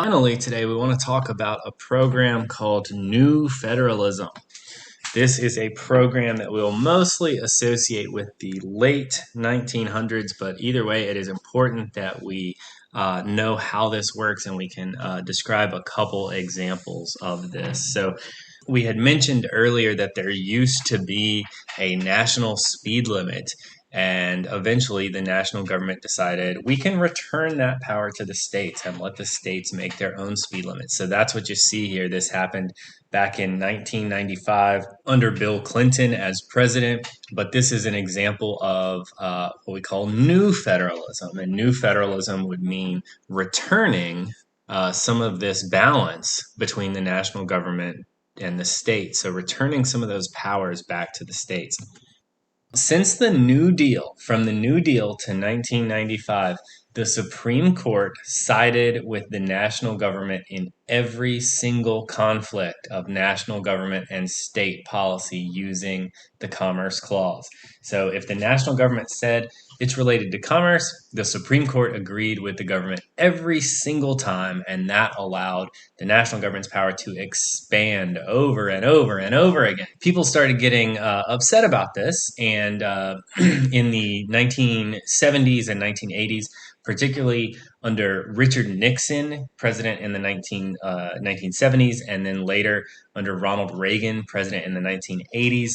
Finally, today we want to talk about a program called New Federalism. This is a program that we'll mostly associate with the late 1900s, but either way, it is important that we know how this works and we can describe a couple examples of this. So, we had mentioned earlier that there used to be a national speed limit, and eventually the national government decided we can return that power to the states and let the states make their own speed limits. So that's what you see here. This happened back in 1995 under Bill Clinton as president. But this is an example of what we call new federalism. And new federalism would mean returning some of this balance between the national government and the states. So returning some of those powers back to the states. Since the New Deal, from the New Deal to 1995, the Supreme Court sided with the national government in every single conflict of national government and state policy using the Commerce Clause. So if the national government said it's related to commerce, the Supreme Court agreed with the government every single time, and that allowed the national government's power to expand over and over and over again. People started getting upset about this, and in the 1970s and 1980s, particularly under Richard Nixon, president in the 1970s, and then later under Ronald Reagan, president in the 1980s.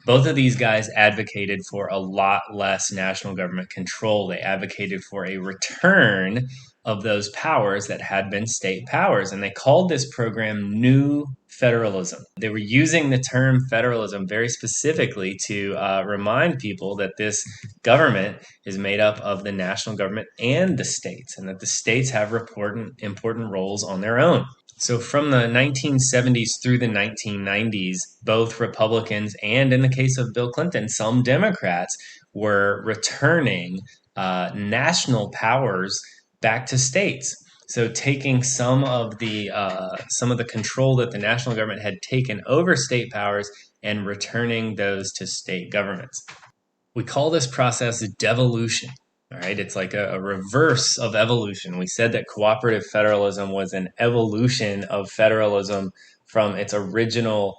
Both of these guys advocated for a lot less national government control. They advocated for a return of those powers that had been state powers, and they called this program New Federalism. They were using the term federalism very specifically to remind people that this government is made up of the national government and the states, and that the states have important roles on their own. So from the 1970s through the 1990s, both Republicans and, in the case of Bill Clinton, some Democrats were returning national powers back to states. So taking some of the control that the national government had taken over state powers and returning those to state governments. We call this process devolution. All right, it's like a reverse of evolution. We said that cooperative federalism was an evolution of federalism from its original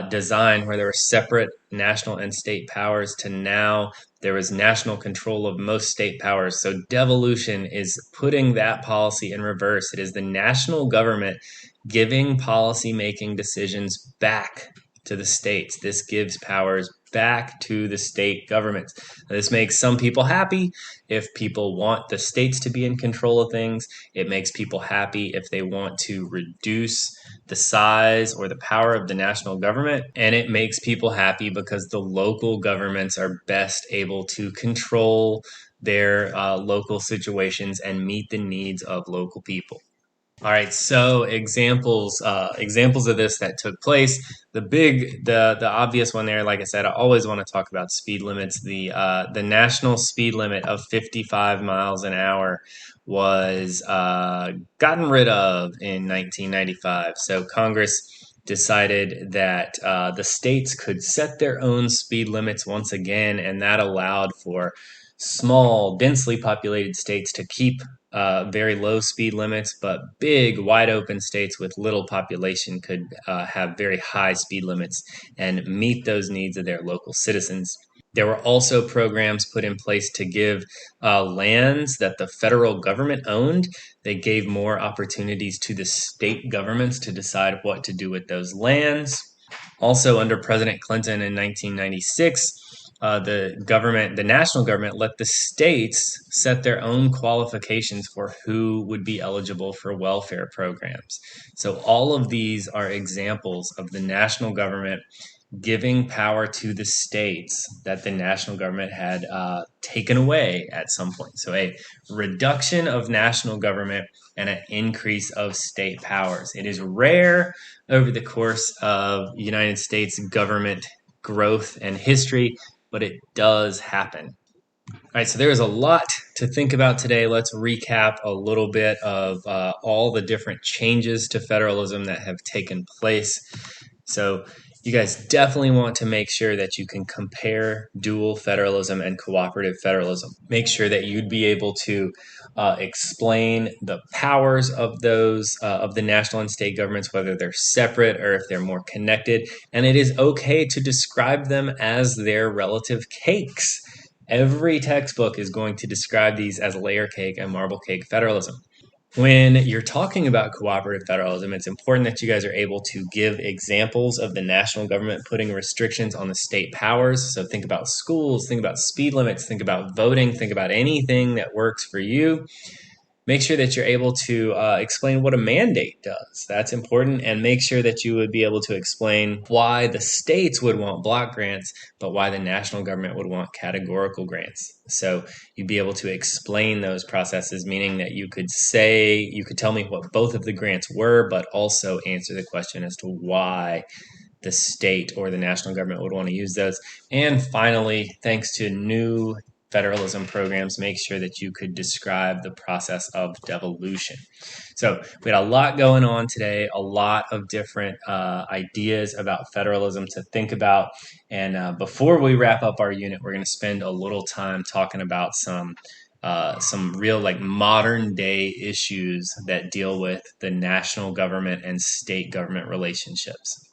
design, where there were separate national and state powers, to now there was national control of most state powers. So devolution is putting that policy in reverse. It is the national government giving policy-making decisions back to the states. This gives powers back to the state governments. Now, this makes some people happy if people want the states to be in control of things. It makes people happy if they want to reduce the size or the power of the national government. And it makes people happy because the local governments are best able to control their local situations and meet the needs of local people. All right, so examples of this that took place. The obvious one there, like I said, I always want to talk about speed limits. The national speed limit of 55 miles an hour was gotten rid of in 1995. So Congress decided that the states could set their own speed limits once again, and that allowed for small, densely populated states to keep very low speed limits, but big, wide open states with little population could have very high speed limits and meet those needs of their local citizens. There were also programs put in place to give lands that the federal government owned. They gave more opportunities to the state governments to decide what to do with those lands. Also, under President Clinton in 1996, the national government let the states set their own qualifications for who would be eligible for welfare programs. So all of these are examples of the national government giving power to the states that the national government had taken away at some point. So a reduction of national government and an increase of state powers. It is rare over the course of United States government growth and history, but it does happen. All right, so there's a lot to think about today. Let's recap a little bit of all the different changes to federalism that have taken place. So You guys definitely want to make sure that you can compare dual federalism and cooperative federalism. Make sure that you'd be able to explain the powers of those of the national and state governments, whether they're separate or if they're more connected. And it is okay to describe them as their relative cakes. Every textbook is going to describe these as layer cake and marble cake federalism. When you're talking about cooperative federalism, it's important that you guys are able to give examples of the national government putting restrictions on the state powers. So think about schools, think about speed limits, think about voting, think about anything that works for you. Make sure that you're able to explain what a mandate does. That's important. And make sure that you would be able to explain why the states would want block grants, but why the national government would want categorical grants. So you'd be able to explain those processes, meaning that you could tell me what both of the grants were, but also answer the question as to why the state or the national government would want to use those. And finally, thanks to new federalism programs, make sure that you could describe the process of devolution. So we had a lot going on today, a lot of different ideas about federalism to think about. And before we wrap up our unit, we're going to spend a little time talking about some real like modern day issues that deal with the national government and state government relationships.